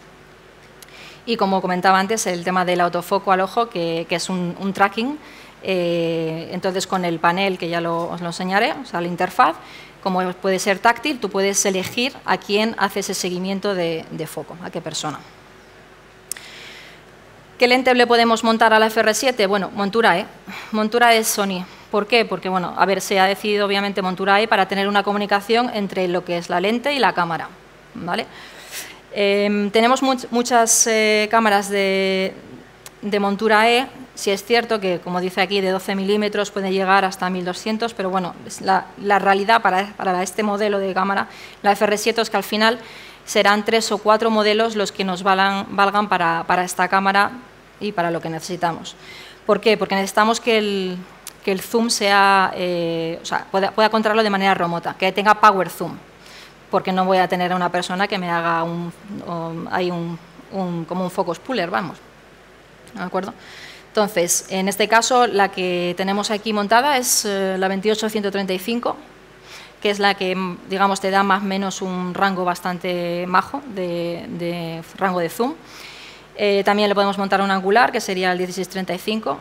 A: Y como comentaba antes, el tema del autofoco al ojo, que es un tracking, entonces con el panel, que ya os lo enseñaré, o sea, la interfaz, como puede ser táctil, tú puedes elegir a quién hace ese seguimiento de foco, a qué persona. ¿Qué lente le podemos montar a la FR7? Bueno, montura E. Montura E es Sony. ¿Por qué? Porque, se ha decidido obviamente montura E para tener una comunicación entre lo que es la lente y la cámara, ¿vale? Tenemos muchas cámaras de montura E. Sí es cierto que, como dice aquí, de 12 milímetros puede llegar hasta 1200, pero la realidad para este modelo de cámara, la FR7, es que al final serán 3 o 4 modelos los que nos valgan para esta cámara y para lo que necesitamos. ¿Por qué? Porque necesitamos que el zoom sea, pueda controlarlo de manera remota, que tenga power zoom, porque no voy a tener a una persona que me haga como un focus puller, vamos. ¿De acuerdo? Entonces, en este caso, la que tenemos aquí montada es la 28135, que es la que, digamos, te da más o menos un rango bastante majo de rango de zoom. También le podemos montar un angular, que sería el 1635,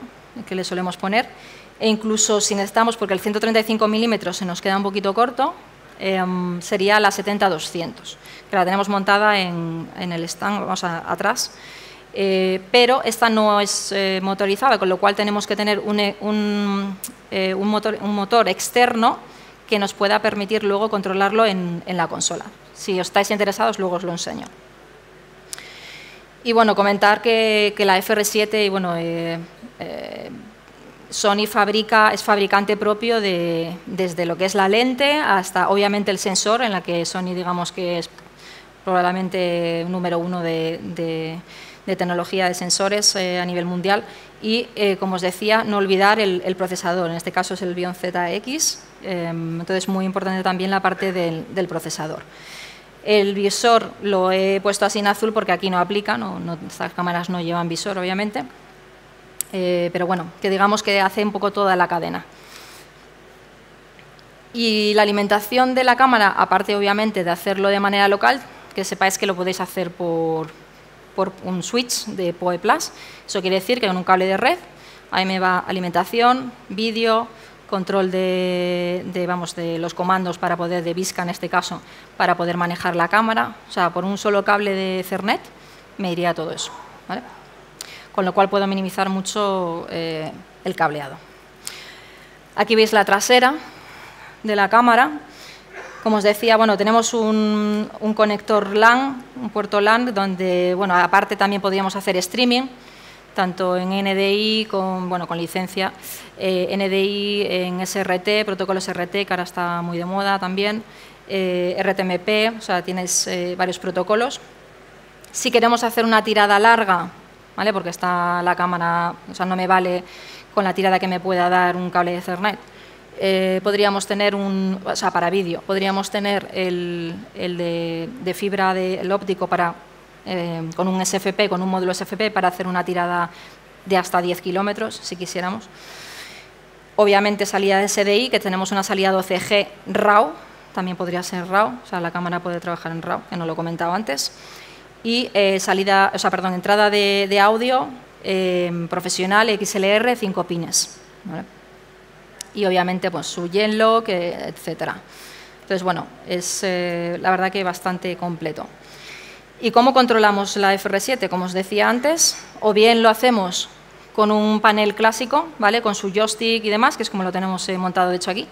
A: que le solemos poner. E incluso si necesitamos, porque el 135 milímetros se nos queda un poquito corto, sería la 70-200, que la tenemos montada en el stand, vamos atrás. Pero esta no es motorizada, con lo cual tenemos que tener un motor externo que nos pueda permitir luego controlarlo en la consola. Si os estáis interesados, luego os lo enseño. Y comentar que la FR7, Sony es fabricante propio desde lo que es la lente hasta, obviamente, el sensor, en la que Sony, digamos, que es probablemente número 1 de tecnología de sensores a nivel mundial. Y, como os decía, no olvidar el procesador, en este caso es el Bion ZX, entonces muy importante también la parte del procesador. El visor lo he puesto así en azul porque aquí no aplica, estas cámaras no llevan visor, obviamente, pero que digamos que hace un poco toda la cadena. Y la alimentación de la cámara, aparte obviamente de hacerlo de manera local, que sepáis que lo podéis hacer por un switch de PoE Plus. Eso quiere decir que con un cable de red Ahí me va alimentación, vídeo, control de los comandos para poder, de Visca en este caso, para poder manejar la cámara. O sea, por un solo cable de Ethernet me iría todo eso, ¿vale? Con lo cual puedo minimizar mucho el cableado. Aquí veis la trasera de la cámara. Como os decía, bueno, tenemos un conector LAN, un puerto LAN, donde, bueno, aparte también podríamos hacer streaming, tanto en NDI con licencia, NDI en SRT, protocolos RT, que ahora está muy de moda también, RTMP, o sea, tienes varios protocolos. Si queremos hacer una tirada larga, ¿vale? Porque está la cámara, o sea, no me vale con la tirada que me pueda dar un cable de Ethernet. Podríamos tener o sea, para vídeo, podríamos tener el de fibra el óptico para, con un SFP, con un módulo SFP para hacer una tirada de hasta 10 kilómetros, si quisiéramos. Obviamente salida de SDI, que tenemos una salida 12G RAW, también podría ser RAW, o sea, la cámara puede trabajar en RAW, que no lo he comentado antes. Y entrada de audio profesional XLR 5 pines, ¿vale? Y obviamente pues su Genlock, etcétera. Entonces, bueno, es la verdad que bastante completo. ¿Y cómo controlamos la FR7? Como os decía antes, o bien lo hacemos con un panel clásico, ¿vale? Con su joystick y demás, que es como lo tenemos montado de hecho aquí,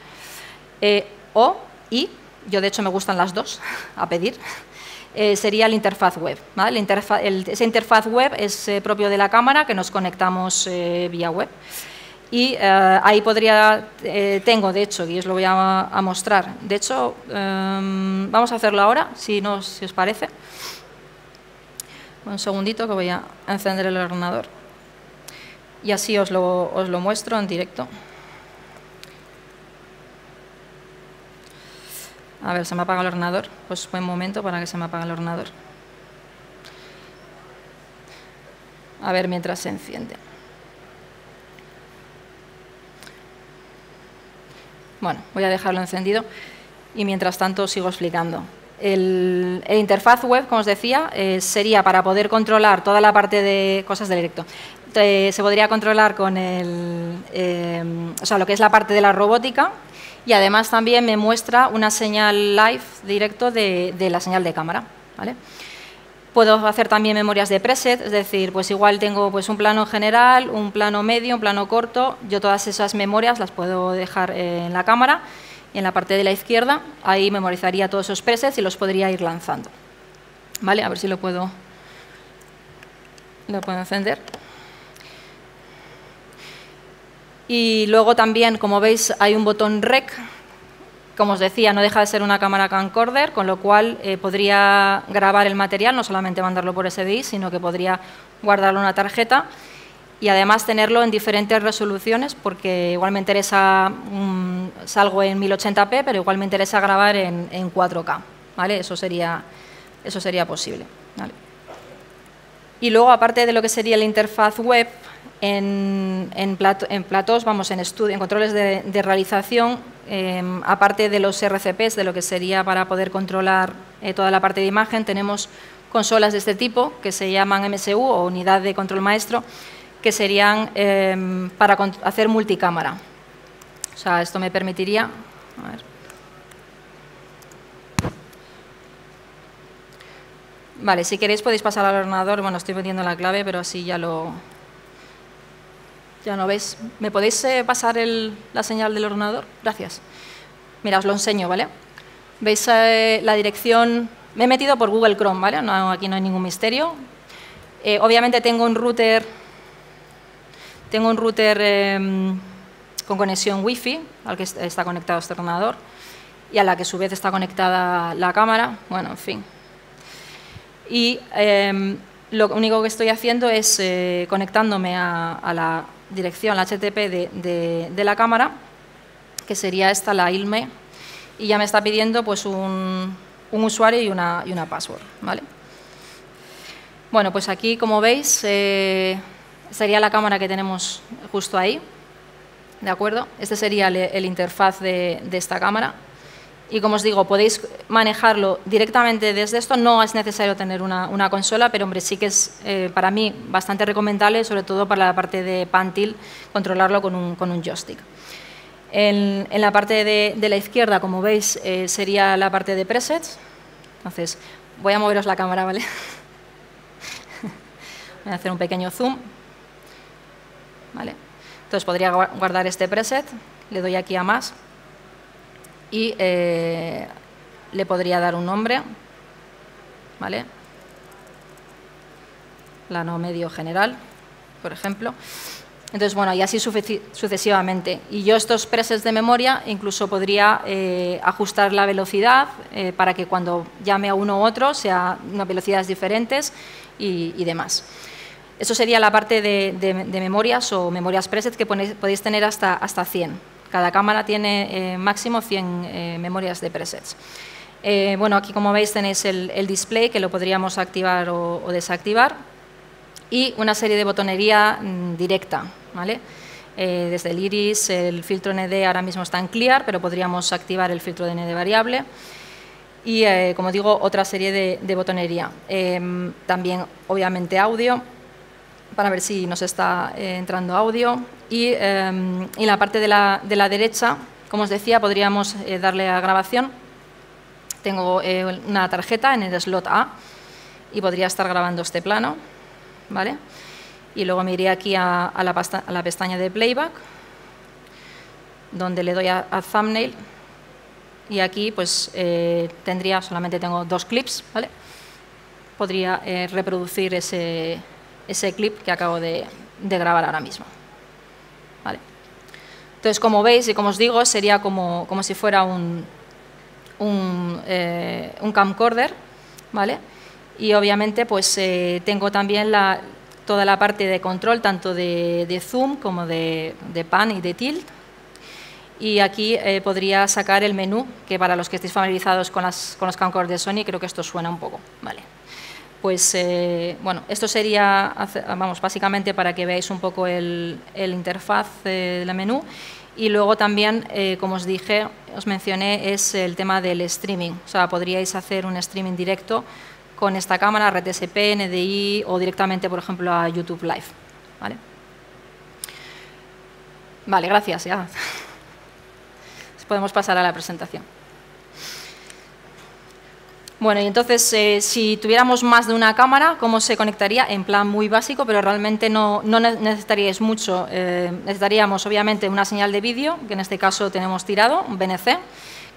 A: yo de hecho me gustan las dos, a pedir, sería la interfaz web, ¿vale? Esa interfaz web es propio de la cámara, que nos conectamos vía web. Y ahí tengo, de hecho, y os lo voy a mostrar. De hecho, vamos a hacerlo ahora, si os parece. Un segundito que voy a encender el ordenador. Y así os lo muestro en directo. A ver, se me apaga el ordenador. Pues buen momento para que se me apague el ordenador. A ver, mientras se enciende. Bueno, voy a dejarlo encendido y mientras tanto sigo explicando. El interfaz web, como os decía, sería para poder controlar toda la parte de cosas del directo. Se podría controlar con lo que es la parte de la robótica y además también me muestra una señal live directo de la señal de cámara, ¿vale? Puedo hacer también memorias de preset, es decir, pues igual tengo pues un plano general, un plano medio, un plano corto. Yo todas esas memorias las puedo dejar en la cámara y en la parte de la izquierda ahí memorizaría todos esos presets y los podría ir lanzando. ¿Vale? A ver si lo puedo encender. Y luego también, como veis, hay un botón REC. Como os decía, no deja de ser una cámara camcorder, con lo cual podría grabar el material, no solamente mandarlo por SDI, sino que podría guardarlo en una tarjeta y además tenerlo en diferentes resoluciones, porque igual me interesa, salgo en 1080p, pero igual me interesa grabar en 4K, ¿vale? Eso sería posible, ¿vale? Y luego, aparte de lo que sería la interfaz web, en platós, en controles de realización, aparte de los RCPs, de lo que sería para poder controlar toda la parte de imagen, tenemos consolas de este tipo que se llaman MSU o unidad de control maestro, que serían para hacer multicámara. O sea, esto me permitiría... A ver. Vale, si queréis podéis pasar al ordenador. Bueno, estoy metiendo la clave, pero así ya no veis. ¿Me podéis pasar la señal del ordenador? Gracias. Mira, os lo enseño, ¿vale? ¿Veis la dirección? Me he metido por Google Chrome, ¿vale? No, aquí no hay ningún misterio. Obviamente tengo un router con conexión Wi-Fi, al que está conectado este ordenador, y a la que a su vez está conectada la cámara. Bueno, en fin. Y lo único que estoy haciendo es conectándome a la dirección, la HTTP de la cámara, que sería esta, la ILME, y ya me está pidiendo pues un usuario y una password, ¿vale? Bueno, pues aquí, como veis, sería la cámara que tenemos justo ahí, ¿de acuerdo? Este sería el interfaz de esta cámara Y como os digo, podéis manejarlo directamente desde esto. No es necesario tener una consola, pero hombre, sí que es para mí bastante recomendable, sobre todo para la parte de pan-tilt, controlarlo con un joystick. En la parte de la izquierda, como veis, sería la parte de presets. Entonces, voy a moveros la cámara, ¿vale? Voy a hacer un pequeño zoom. ¿Vale? Entonces, podría guardar este preset, le doy aquí a más y le podría dar un nombre, ¿vale? Plano medio general, por ejemplo. Entonces, bueno, y así sucesivamente. Y yo estos presets de memoria incluso podría ajustar la velocidad para que cuando llame a uno u otro sea unas velocidades diferentes y demás. Eso sería la parte de memorias o memorias presets que podéis tener hasta 100. Cada cámara tiene máximo 100 memorias de presets. Bueno, aquí como veis tenéis el display que lo podríamos activar o desactivar y una serie de botonería directa, ¿vale? Desde el iris, el filtro ND ahora mismo está en clear, pero podríamos activar el filtro de ND variable y, como digo, otra serie de botonería. También, obviamente, audio, para ver si nos está entrando audio. Y en la parte de la derecha, como os decía, podríamos darle a grabación. Tengo una tarjeta en el slot A y podría estar grabando este plano, ¿vale? Y luego me iría aquí a la pestaña de playback, donde le doy a thumbnail y aquí pues solamente tengo 2 clips, ¿vale? Podría reproducir ese clip que acabo de grabar ahora mismo. ¿Vale? Entonces, como veis y como os digo, sería como si fuera un camcorder, ¿vale? Y obviamente pues tengo también toda la parte de control, tanto de zoom como de pan y de tilt. Y aquí podría sacar el menú, que para los que estéis familiarizados con los camcorders de Sony, creo que esto suena un poco, ¿vale? Pues, bueno, esto sería, vamos, básicamente para que veáis un poco el interfaz del menú. Y luego también, como os dije, os mencioné, es el tema del streaming. O sea, podríais hacer un streaming directo con esta cámara, RTSP, NDI o directamente, por ejemplo, a YouTube Live. ¿Vale? Vale, gracias. Ya. Podemos pasar a la presentación. Bueno, y entonces, si tuviéramos más de una cámara, ¿cómo se conectaría? En plan muy básico, pero realmente no necesitaríais mucho. Necesitaríamos, obviamente, una señal de vídeo, que en este caso tenemos tirado, un BNC,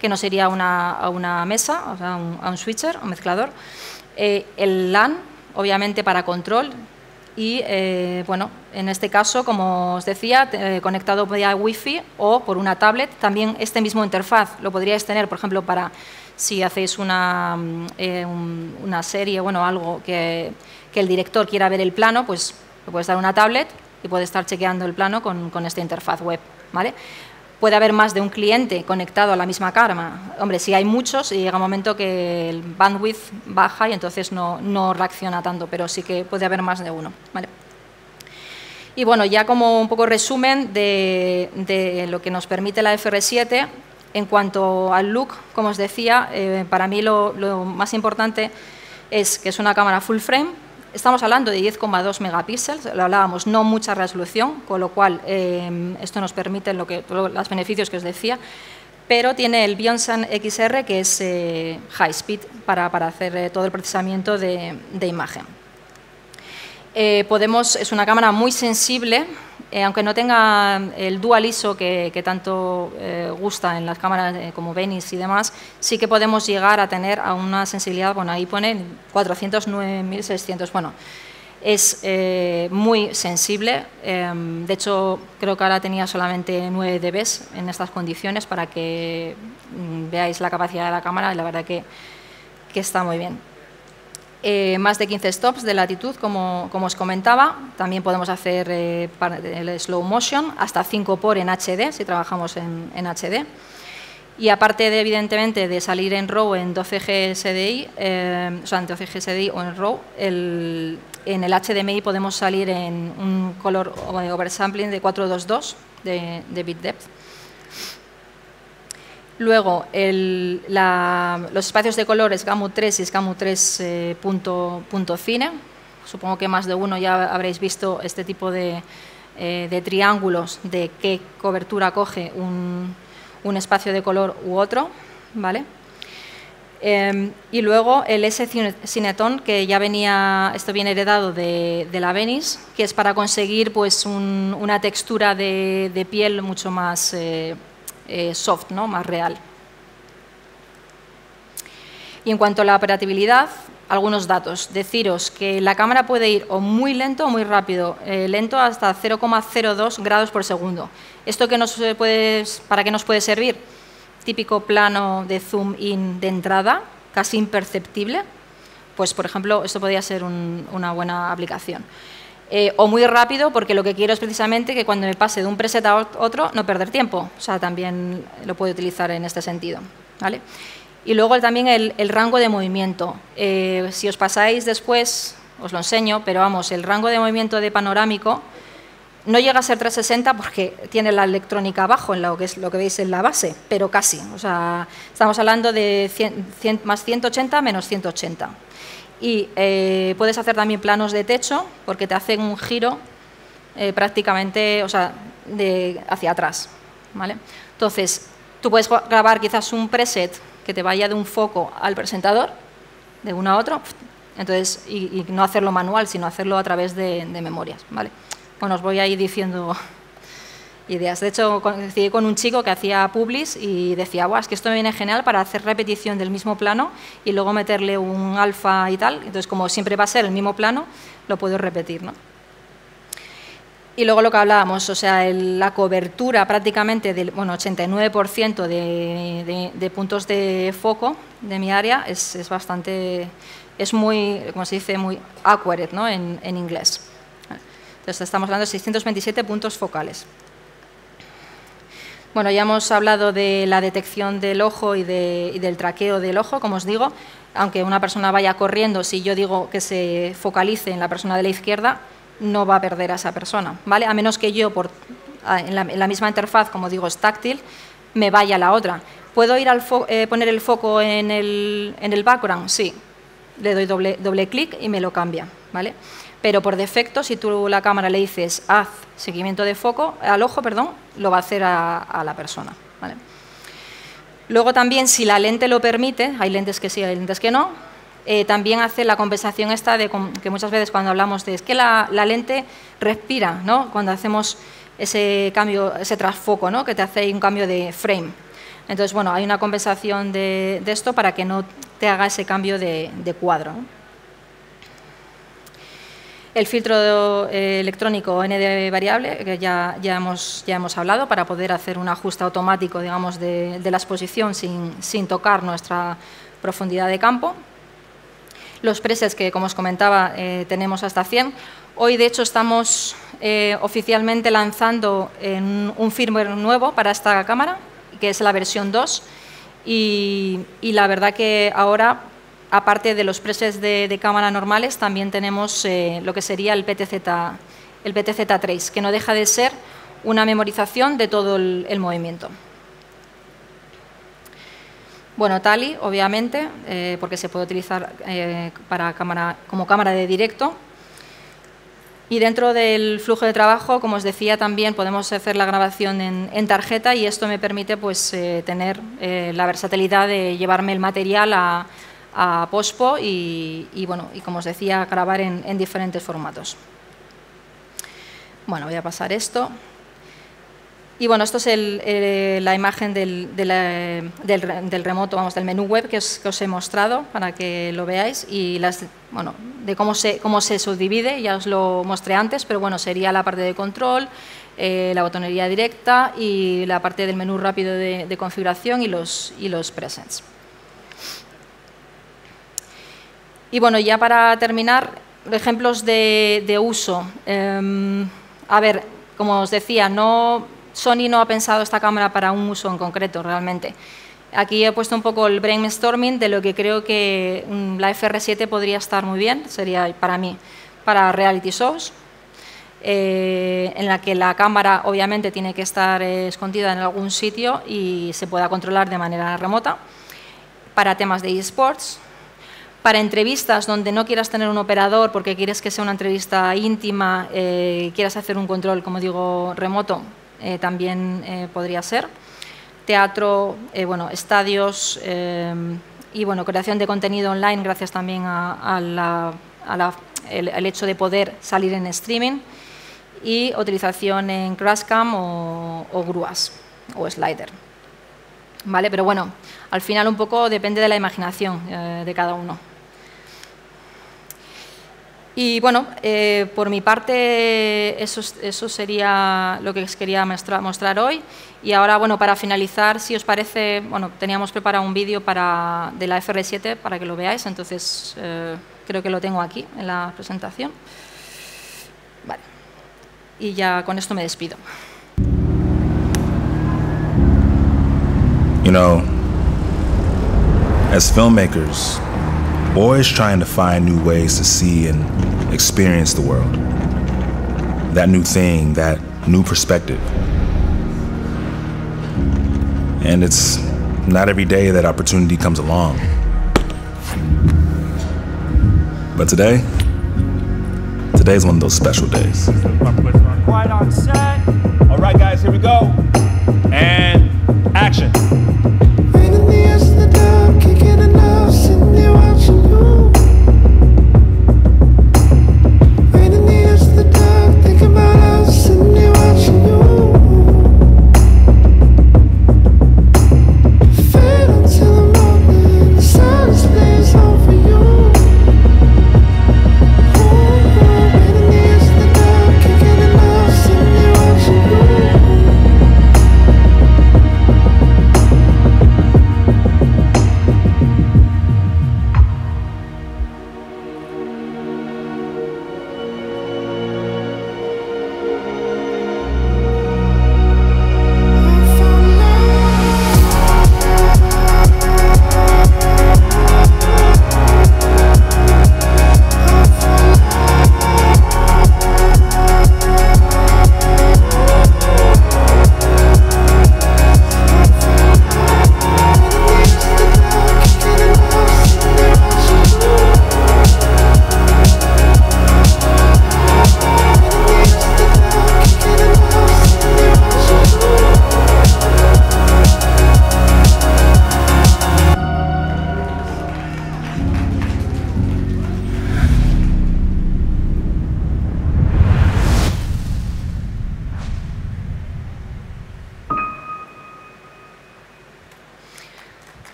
A: que nos iría a una mesa, o sea, a un switcher, un mezclador. El LAN, obviamente, para control. Y, bueno, en este caso, como os decía, conectado vía Wi-Fi o por una tablet. También este mismo interfaz lo podríais tener, por ejemplo, para si hacéis una serie, bueno, algo que el director quiera ver el plano, pues le puedes dar una tablet y puede estar chequeando el plano con esta interfaz web, ¿vale? Puede haber más de un cliente conectado a la misma cámara. Hombre, si hay muchos, llega un momento que el bandwidth baja y entonces no reacciona tanto, pero sí que puede haber más de uno, ¿vale? Y bueno, ya como un poco resumen de lo que nos permite la FR7, en cuanto al look, como os decía, para mí lo más importante es que es una cámara full frame. Estamos hablando de 10,2 megapíxeles, lo hablábamos, no mucha resolución, con lo cual esto nos permite los beneficios que os decía, pero tiene el Bionsan XR, que es high speed para hacer todo el procesamiento de imagen. Es una cámara muy sensible, aunque no tenga el dual ISO que tanto gusta en las cámaras como Venice y demás, sí que podemos llegar a tener a una sensibilidad, bueno, ahí pone 409.600, bueno, es muy sensible. De hecho, creo que ahora tenía solamente 9 dB en estas condiciones para que veáis la capacidad de la cámara y la verdad que está muy bien. Más de 15 stops de latitud, como os comentaba. También podemos hacer el slow motion, hasta 5 por en HD, si trabajamos en HD. Y aparte, evidentemente, de salir en RAW en 12G SDI, o sea, en 12G SDI o en RAW, en el HDMI podemos salir en un color oversampling de 422 de bit depth. Luego, los espacios de color es Gamut 3 y es Gamut 3 punto cine. Supongo que más de uno ya habréis visto este tipo de triángulos de qué cobertura coge un espacio de color u otro, ¿vale? Y luego el S-Cineton, que ya esto viene heredado de la Venice, que es para conseguir pues, una textura de piel mucho más soft, ¿no? Más real. Y en cuanto a la operatividad, algunos datos. Deciros que la cámara puede ir o muy lento o muy rápido, lento hasta 0,02 grados por segundo. ¿Esto para qué nos puede servir? Típico plano de zoom in de entrada, casi imperceptible. Pues, por ejemplo, esto podría ser una buena aplicación. O muy rápido, porque lo que quiero es precisamente que cuando me pase de un preset a otro, no perder tiempo. O sea, también lo puedo utilizar en este sentido, ¿vale? Y luego también el rango de movimiento. Si os pasáis después, os lo enseño, pero vamos, el rango de movimiento de panorámico no llega a ser 360 porque tiene la electrónica abajo, en lo que veis en la base, pero casi. O sea, estamos hablando de más 180 menos 180. Y puedes hacer también planos de techo porque te hacen un giro prácticamente, o sea, hacia atrás, ¿vale? Entonces, tú puedes grabar quizás un preset que te vaya de un foco al presentador, de uno a otro, entonces, y no hacerlo manual, sino hacerlo a través de memorias, ¿vale? Bueno, os voy a ir diciendo ideas. De hecho, coincidí con un chico que hacía publis y decía, es que esto me viene genial para hacer repetición del mismo plano y luego meterle un alfa y tal. Entonces, como siempre va a ser el mismo plano, lo puedo repetir, ¿no? Y luego lo que hablábamos, o sea, la cobertura prácticamente del 89% de puntos de foco de mi área es bastante, es muy, como se dice, muy accurate, ¿no? en inglés. Entonces, estamos hablando de 627 puntos focales. Bueno, ya hemos hablado de la detección del ojo y del traqueo del ojo, como os digo. Aunque una persona vaya corriendo, si yo digo que se focalice en la persona de la izquierda, no va a perder a esa persona, ¿vale? A menos que yo, en la misma interfaz, como digo, es táctil, me vaya a la otra. ¿Puedo ir poner el foco en el background? Sí. Le doy doble clic y me lo cambia, ¿vale? Pero por defecto, si tú la cámara le dices haz seguimiento de foco, al ojo, perdón, lo va a hacer a la persona, ¿vale? Luego también, si la lente lo permite, hay lentes que sí, hay lentes que no, también hace la compensación esta de que muchas veces cuando hablamos de es que la lente respira, ¿no? Cuando hacemos ese cambio, ese trasfoco, ¿no? Que te hace un cambio de frame. Entonces, bueno, hay una compensación de esto para que no te haga ese cambio de cuadro, ¿no? El filtro electrónico ND variable, que ya hemos hablado, para poder hacer un ajuste automático, digamos, de la exposición sin tocar nuestra profundidad de campo. Los presets que, como os comentaba, tenemos hasta 100. Hoy, de hecho, estamos oficialmente lanzando un firmware nuevo para esta cámara, que es la versión 2. Y la verdad que ahora, aparte de los presets de cámara normales, también tenemos lo que sería el PTZ Trace, que no deja de ser una memorización de todo el movimiento. Bueno, Tally, obviamente, porque se puede utilizar como cámara de directo. Y dentro del flujo de trabajo, como os decía, también podemos hacer la grabación en tarjeta y esto me permite pues, tener la versatilidad de llevarme el material a POSPO y, bueno, y como os decía, grabar en diferentes formatos. Bueno, voy a pasar esto. Y bueno, esto es la imagen del remoto, vamos, del menú web que os he mostrado para que lo veáis y bueno, de cómo se subdivide, ya os lo mostré antes, pero bueno, sería la parte de control, la botonería directa y la parte del menú rápido de configuración y los presets. Y bueno, ya para terminar, ejemplos de uso. A ver, como os decía, Sony no ha pensado esta cámara para un uso en concreto, realmente. Aquí he puesto un poco el brainstorming de lo que creo que la FR7 podría estar muy bien, sería para mí, para reality shows. en la que la cámara obviamente tiene que estar escondida en algún sitio y se pueda controlar de manera remota, para temas de eSports, para entrevistas donde no quieras tener un operador porque quieres que sea una entrevista íntima, quieras hacer un control, como digo, remoto, también podría ser. Teatro, bueno, estadios y bueno, creación de contenido online gracias también al hecho de poder salir en streaming, y utilización en Crashcam o grúas o slider. ¿Vale? Pero bueno, al final un poco depende de la imaginación de cada uno. Y bueno, por mi parte eso sería lo que os quería mostrar hoy. Y ahora, bueno, para finalizar, si os parece, bueno, teníamos preparado un vídeo de la FR7 para que lo veáis, entonces creo que lo tengo aquí en la presentación. Vale. Y ya con esto me despido.
B: You know, as filmmakers, always trying to find new ways to see and experience the world. That new thing, that new perspective. And it's not every day that opportunity comes along. But today's one of those special days.
C: Quiet on set. All right, guys, here we go. And action.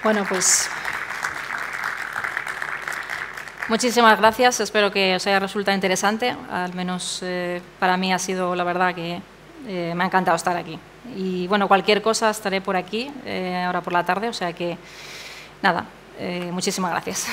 A: Bueno, pues muchísimas gracias. Espero que os haya resultado interesante. Al menos para mí ha sido, la verdad, que me ha encantado estar aquí. Y bueno, cualquier cosa estaré por aquí ahora por la tarde. O sea que, nada, muchísimas gracias.